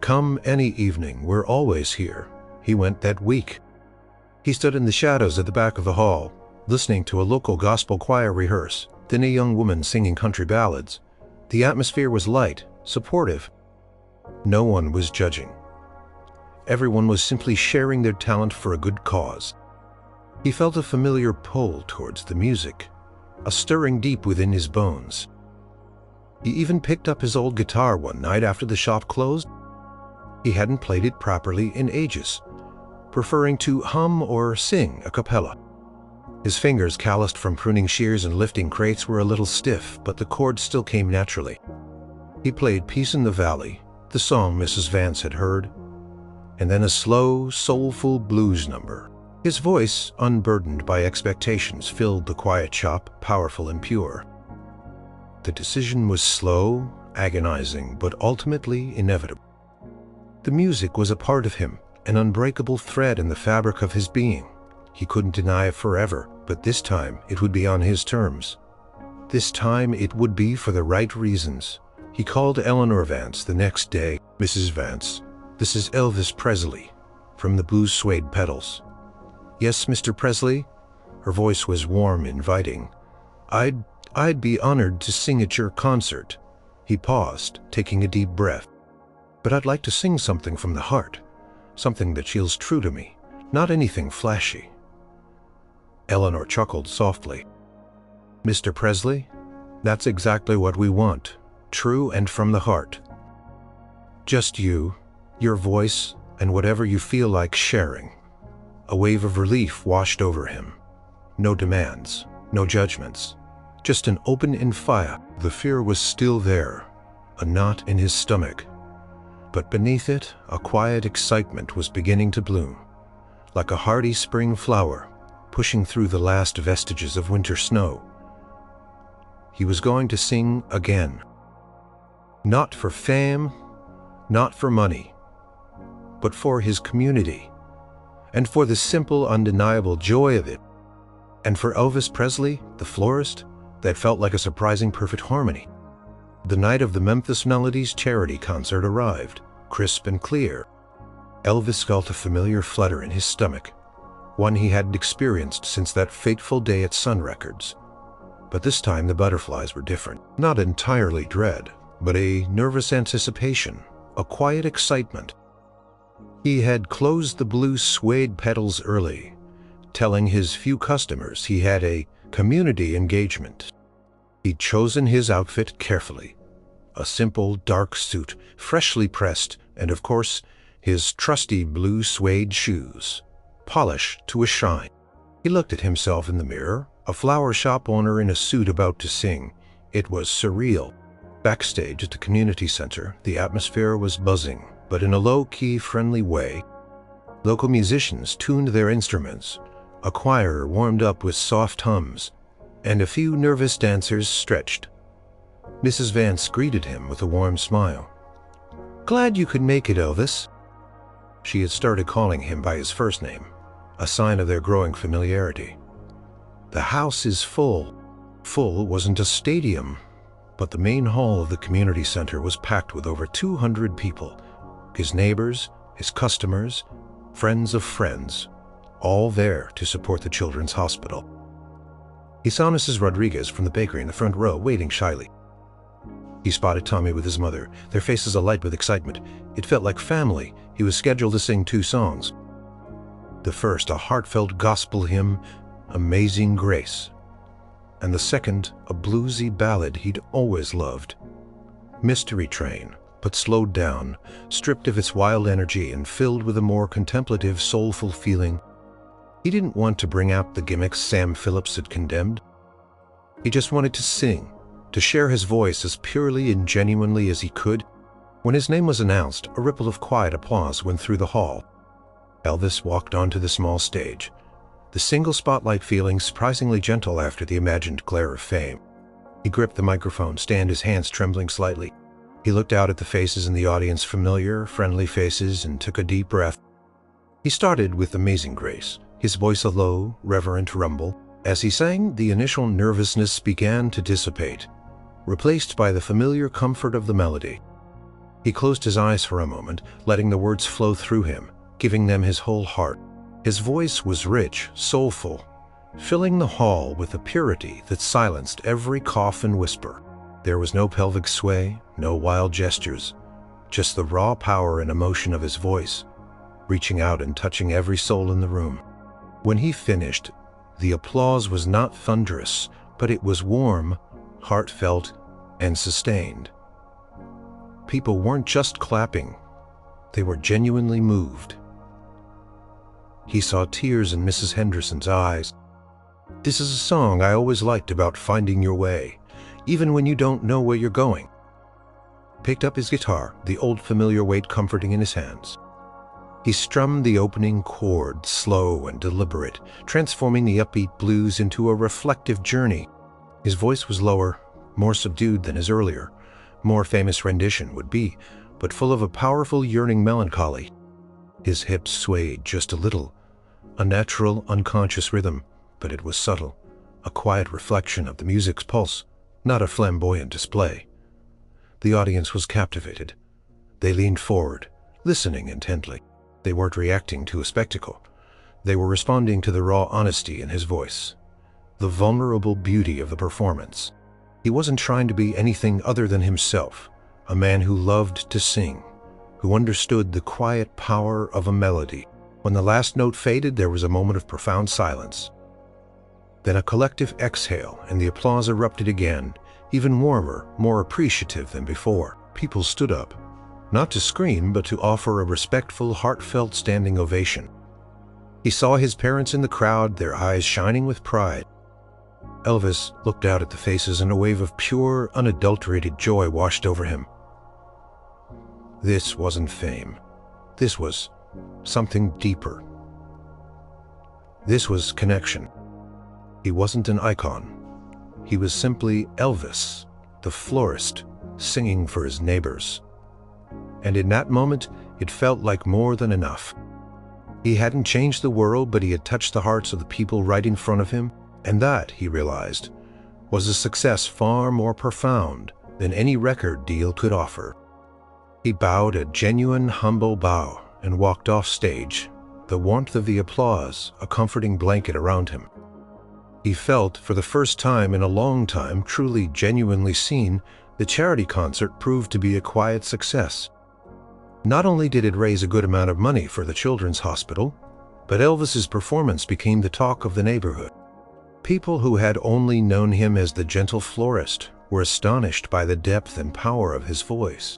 "Come any evening, we're always here." He went that week. He stood in the shadows at the back of the hall, listening to a local gospel choir rehearse, then a young woman singing country ballads. The atmosphere was light, supportive. No one was judging. Everyone was simply sharing their talent for a good cause. He felt a familiar pull towards the music, a stirring deep within his bones. He even picked up his old guitar one night after the shop closed. He hadn't played it properly in ages, preferring to hum or sing a cappella. His fingers, calloused from pruning shears and lifting crates, were a little stiff, but the chords still came naturally. He played Peace in the Valley, the song Mrs. Vance had heard, and then a slow, soulful blues number. His voice, unburdened by expectations, filled the quiet shop, powerful and pure. The decision was slow, agonizing, but ultimately inevitable. The music was a part of him, an unbreakable thread in the fabric of his being. He couldn't deny it forever, but this time it would be on his terms. This time it would be for the right reasons. He called Eleanor Vance the next day. "Mrs. Vance, this is Elvis Presley," from the blue suede pedals. "Yes, Mr. Presley?" Her voice was warm, inviting. I'd be honored to sing at your concert." He paused, taking a deep breath. "But I'd like to sing something from the heart, something that feels true to me, not anything flashy." Eleanor chuckled softly. "Mr. Presley, that's exactly what we want, true and from the heart. Just you, your voice, and whatever you feel like sharing." A wave of relief washed over him. No demands, no judgments, just an open fire. The fear was still there, a knot in his stomach. But beneath it, a quiet excitement was beginning to bloom, like a hardy spring flower, pushing through the last vestiges of winter snow. He was going to sing again. Not for fame, not for money, but for his community, and for the simple, undeniable joy of it. And for Elvis Presley, the florist, that felt like a surprising perfect harmony. The night of the Memphis Melodies charity concert arrived, crisp and clear. Elvis felt a familiar flutter in his stomach, one he hadn't experienced since that fateful day at Sun Records. But this time the butterflies were different. Not entirely dread, but a nervous anticipation, a quiet excitement. He had closed the blue suede petals early, telling his few customers he had a community engagement. He'd chosen his outfit carefully. A simple, dark suit, freshly pressed, and of course, his trusty blue suede shoes, polished to a shine. He looked at himself in the mirror, a flower shop owner in a suit about to sing. It was surreal. Backstage at the community center, the atmosphere was buzzing, but in a low-key, friendly way. Local musicians tuned their instruments. A choir warmed up with soft hums, and a few nervous dancers stretched. Mrs. Vance greeted him with a warm smile. "Glad you could make it, Elvis." She had started calling him by his first name, a sign of their growing familiarity. "The house is full." Full wasn't a stadium, but the main hall of the community center was packed with over 200 people. His neighbors, his customers, friends of friends, all there to support the children's hospital. He saw Mrs. Rodriguez from the bakery in the front row, waiting shyly. He spotted Tommy with his mother, their faces alight with excitement. It felt like family. He was scheduled to sing 2 songs. The first, a heartfelt gospel hymn, Amazing Grace, and the second, a bluesy ballad he'd always loved, Mystery Train, but slowed down, stripped of its wild energy and filled with a more contemplative, soulful feeling. He didn't want to bring out the gimmicks Sam Phillips had condemned. He just wanted to sing, to share his voice as purely and genuinely as he could. When his name was announced, a ripple of quiet applause went through the hall. Elvis walked onto the small stage, the single spotlight feeling surprisingly gentle after the imagined glare of fame. He gripped the microphone stand, his hands trembling slightly. He looked out at the faces in the audience, familiar, friendly faces, and took a deep breath. He started with Amazing Grace, his voice a low, reverent rumble. As he sang, the initial nervousness began to dissipate, replaced by the familiar comfort of the melody. He closed his eyes for a moment, letting the words flow through him, giving them his whole heart. His voice was rich, soulful, filling the hall with a purity that silenced every cough and whisper. There was no pelvic sway, no wild gestures, just the raw power and emotion of his voice, reaching out and touching every soul in the room. When he finished, the applause was not thunderous, but it was warm, heartfelt, and sustained. People weren't just clapping, they were genuinely moved. He saw tears in Mrs. Henderson's eyes. "This is a song I always liked about finding your way, even when you don't know where you're going." Picked up his guitar, the old familiar weight comforting in his hands. He strummed the opening chord, slow and deliberate, transforming the upbeat blues into a reflective journey. His voice was lower, more subdued than his earlier, more famous rendition would be, but full of a powerful yearning melancholy. His hips swayed just a little, a natural, unconscious rhythm, but it was subtle, a quiet reflection of the music's pulse, not a flamboyant display. The audience was captivated. They leaned forward, listening intently. They weren't reacting to a spectacle. They were responding to the raw honesty in his voice, the vulnerable beauty of the performance. He He wasn't trying to be anything other than himself, a man who loved to sing, who understood the quiet power of a melody. When the last note faded, there was a moment of profound silence. Then a collective exhale, and the applause erupted again, even warmer, more appreciative than before. People stood up, not to scream, but to offer a respectful, heartfelt standing ovation. He saw his parents in the crowd, their eyes shining with pride. Elvis looked out at the faces, and a wave of pure, unadulterated joy washed over him. This wasn't fame. This was something deeper. This was connection. He wasn't an icon. He was simply Elvis, the florist, singing for his neighbors. And in that moment, it felt like more than enough. He hadn't changed the world, but he had touched the hearts of the people right in front of him, and that, he realized, was a success far more profound than any record deal could offer. He bowed a genuine, humble bow and walked off stage, the warmth of the applause a comforting blanket around him. He felt, for the first time in a long time, truly, genuinely seen. The charity concert proved to be a quiet success. Not only did it raise a good amount of money for the children's hospital, but Elvis's performance became the talk of the neighborhood. People who had only known him as the gentle florist were astonished by the depth and power of his voice.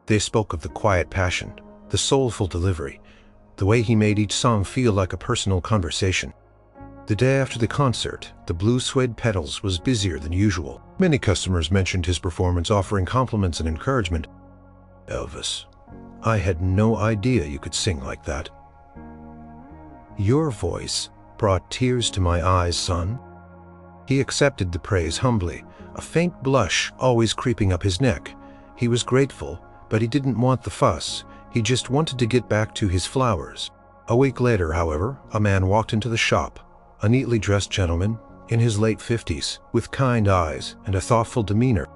They spoke of the quiet passion, the soulful delivery, the way he made each song feel like a personal conversation. The day after the concert, the Blue Suede Petals was busier than usual. Many customers mentioned his performance, offering compliments and encouragement. "Elvis, I had no idea you could sing like that. Your voice brought tears to my eyes, son." He accepted the praise humbly, a faint blush always creeping up his neck. He was grateful, but he didn't want the fuss. He just wanted to get back to his flowers. A week later, however, a man walked into the shop, a neatly dressed gentleman in his late 50s, with kind eyes and a thoughtful demeanor.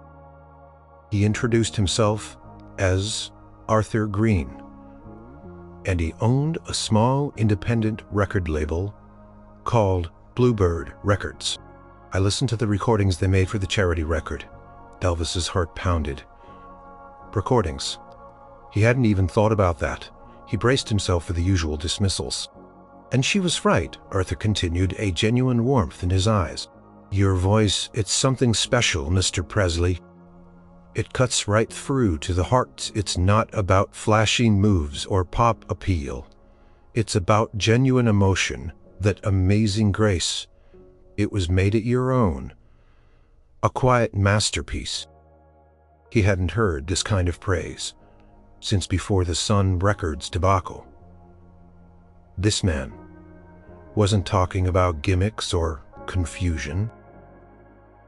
He introduced himself as Arthur Green, and he owned a small independent record label called Bluebird Records. I listened to the recordings they made for the charity record. Elvis's heart pounded. Recordings. He hadn't even thought about that. He braced himself for the usual dismissals. "And she was right," Arthur continued, a genuine warmth in his eyes. "Your voice, it's something special, Mr. Presley. It cuts right through to the heart. It's not about flashy moves or pop appeal. It's about genuine emotion, that amazing grace. It was made it your own. A quiet masterpiece." He hadn't heard this kind of praise since before the Sun Records debacle. This man wasn't talking about gimmicks or confusion.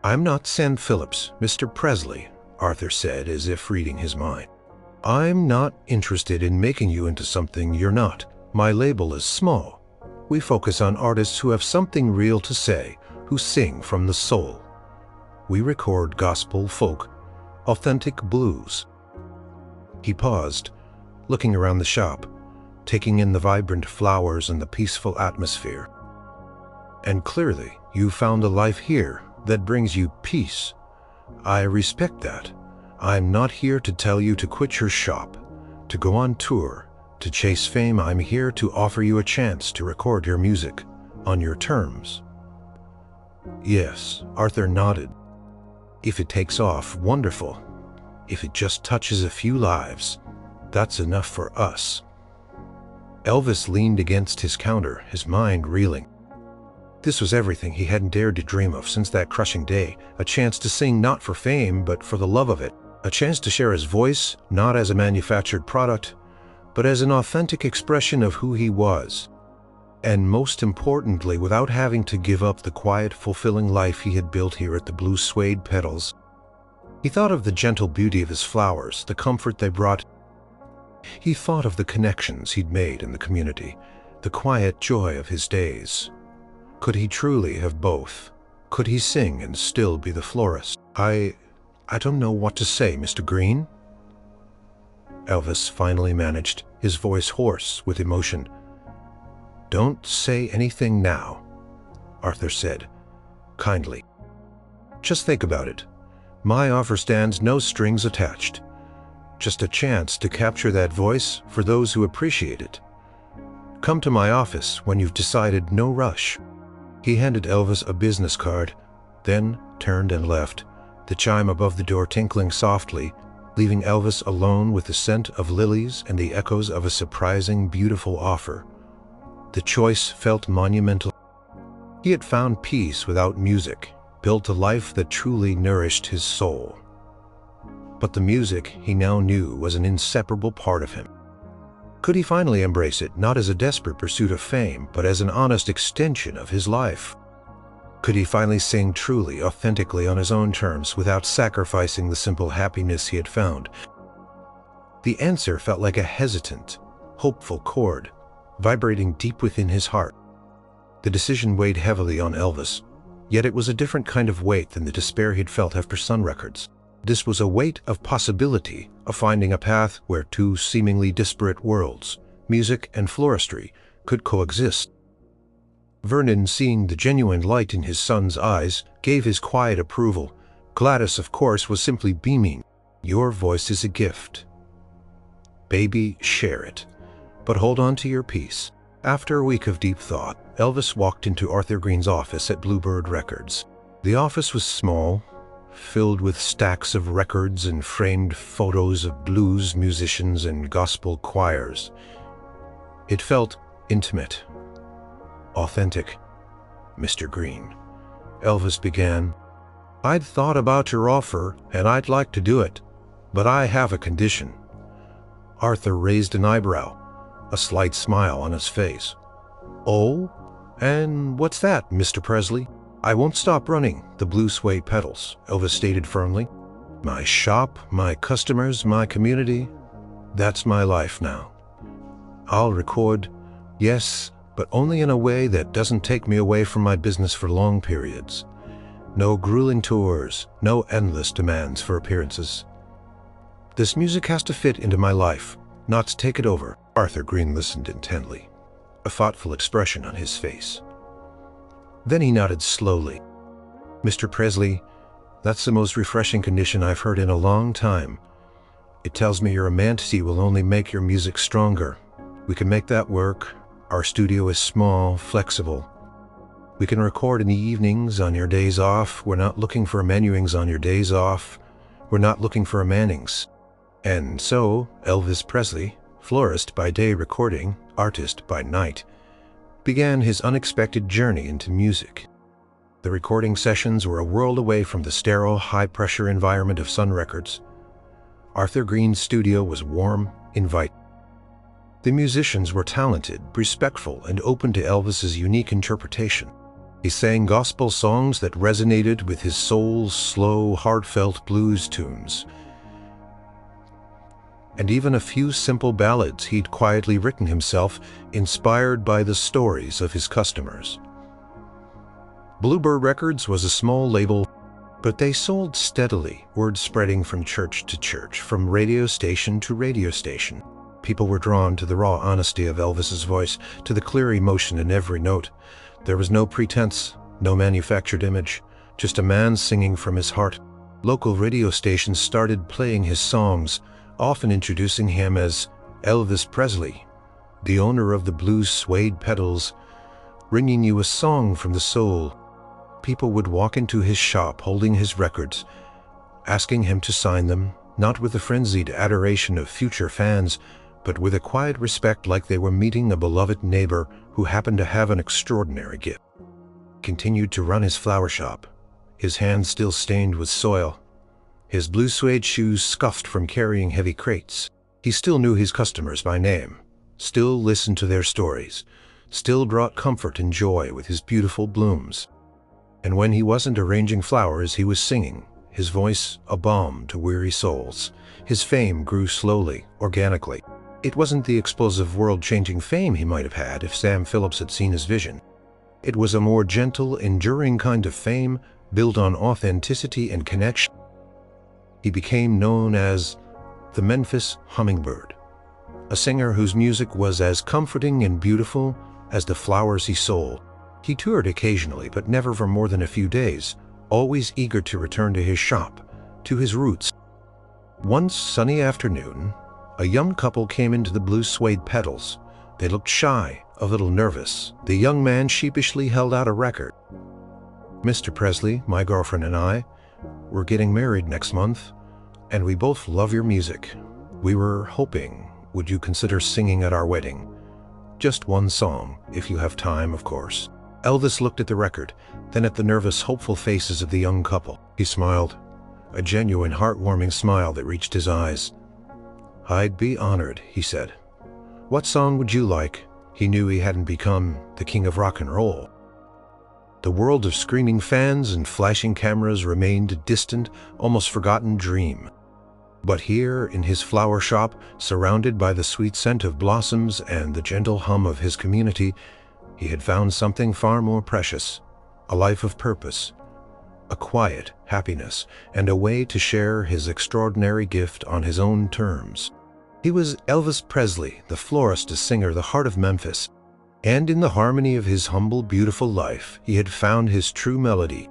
"I'm not Sam Phillips, Mr. Presley," Arthur said, as if reading his mind. "I'm not interested in making you into something you're not. My label is small. We focus on artists who have something real to say, who sing from the soul. We record gospel, folk, authentic blues." He paused, looking around the shop, taking in the vibrant flowers and the peaceful atmosphere. "And clearly, you found a life here that brings you peace. I respect that. I'm not here to tell you to quit your shop, to go on tour, to chase fame. I'm here to offer you a chance to record your music on your terms." "Yes," Arthur nodded. "If it takes off, wonderful. If it just touches a few lives, that's enough for us." Elvis leaned against his counter, his mind reeling. This was everything he hadn't dared to dream of since that crushing day, a chance to sing not for fame, but for the love of it, a chance to share his voice, not as a manufactured product, but as an authentic expression of who he was. And most importantly, without having to give up the quiet, fulfilling life he had built here at the Blue Suede Petals. He thought of the gentle beauty of his flowers, the comfort they brought. He thought of the connections he'd made in the community, the quiet joy of his days. Could he truly have both? Could he sing and still be the florist? I don't know what to say, Mr. Green." Elvis finally managed, his voice hoarse with emotion. "Don't say anything now," Arthur said, kindly. "Just think about it. My offer stands no strings attached. Just a chance to capture that voice for those who appreciate it. Come to my office when you've decided, no rush." He handed Elvis a business card, then turned and left, the chime above the door tinkling softly, leaving Elvis alone with the scent of lilies and the echoes of a surprising, beautiful offer. The choice felt monumental. He had found peace without music, built a life that truly nourished his soul. But the music, he now knew, was an inseparable part of him. Could he finally embrace it, not as a desperate pursuit of fame, but as an honest extension of his life? Could he finally sing truly, authentically on his own terms, without sacrificing the simple happiness he had found? The answer felt like a hesitant, hopeful chord, vibrating deep within his heart. The decision weighed heavily on Elvis, yet it was a different kind of weight than the despair he'd felt after Sun Records. This was a weight of possibility, of finding a path where two seemingly disparate worlds, music and floristry, could coexist. Vernon, seeing the genuine light in his son's eyes, gave his quiet approval. Gladys, of course, was simply beaming. "Your voice is a gift. Baby, share it. But hold on to your peace." After a week of deep thought, Elvis walked into Arthur Green's office at Bluebird Records. The office was small, filled with stacks of records and framed photos of blues musicians and gospel choirs. It felt intimate, authentic. "Mr. Green," Elvis began, "I'd thought about your offer and I'd like to do it, but I have a condition." Arthur raised an eyebrow, a slight smile on his face. "Oh? And what's that, Mr. Presley?" "I won't stop running the blue suede pedals," Elvis stated firmly. "My shop, my customers, my community, that's my life now. I'll record, yes, but only in a way that doesn't take me away from my business for long periods. No grueling tours, no endless demands for appearances. This music has to fit into my life, not to take it over." Arthur Green listened intently, a thoughtful expression on his face. Then he nodded slowly. "Mr. Presley, that's the most refreshing condition I've heard in a long time. It tells me your romanticy will only make your music stronger. We can make that work. Our studio is small, flexible. We can record in the evenings on your days off. We're not looking for a Menewings on your days off. We're not looking for a Mannings." And so, Elvis Presley, florist by day, recording artist by night, began his unexpected journey into music. The recording sessions were a world away from the sterile, high-pressure environment of Sun Records. Arthur Green's studio was warm, inviting. The musicians were talented, respectful, and open to Elvis's unique interpretation. He sang gospel songs that resonated with his soul's slow, heartfelt blues tunes, and even a few simple ballads he'd quietly written himself, inspired by the stories of his customers. Bluebird Records was a small label, but they sold steadily, word spreading from church to church, from radio station to radio station. People were drawn to the raw honesty of Elvis's voice, to the clear emotion in every note. There was no pretense, no manufactured image, just a man singing from his heart. Local radio stations started playing his songs, often introducing him as Elvis Presley, the owner of the blue suede pedals, bringing you a song from the soul. People would walk into his shop holding his records, asking him to sign them, not with the frenzied adoration of future fans, but with a quiet respect, like they were meeting a beloved neighbor who happened to have an extraordinary gift. He continued to run his flower shop, his hands still stained with soil, his blue suede shoes scuffed from carrying heavy crates. He still knew his customers by name, still listened to their stories, still brought comfort and joy with his beautiful blooms. And when he wasn't arranging flowers, he was singing, his voice a balm to weary souls. His fame grew slowly, organically. It wasn't the explosive, world-changing fame he might have had if Sam Phillips had seen his vision. It was a more gentle, enduring kind of fame, built on authenticity and connection. He became known as the Memphis Hummingbird, a singer whose music was as comforting and beautiful as the flowers he sold. He toured occasionally, but never for more than a few days, always eager to return to his shop, to his roots. One sunny afternoon, a young couple came into the blue suede pedals. They looked shy, a little nervous. The young man sheepishly held out a record. "Mr. Presley, my girlfriend and I, we're getting married next month, and we both love your music. We were hoping, would you consider singing at our wedding? Just one song, if you have time, of course." Elvis looked at the record, then at the nervous, hopeful faces of the young couple. He smiled, a genuine, heartwarming smile that reached his eyes. "I'd be honored," he said. "What song would you like?" He knew he hadn't become the king of rock and roll. The world of screaming fans and flashing cameras remained a distant, almost forgotten dream. But here, in his flower shop, surrounded by the sweet scent of blossoms and the gentle hum of his community, he had found something far more precious, a life of purpose, a quiet happiness, and a way to share his extraordinary gift on his own terms. He was Elvis Presley, the florist, a singer, the heart of Memphis. And in the harmony of his humble, beautiful life, he had found his true melody,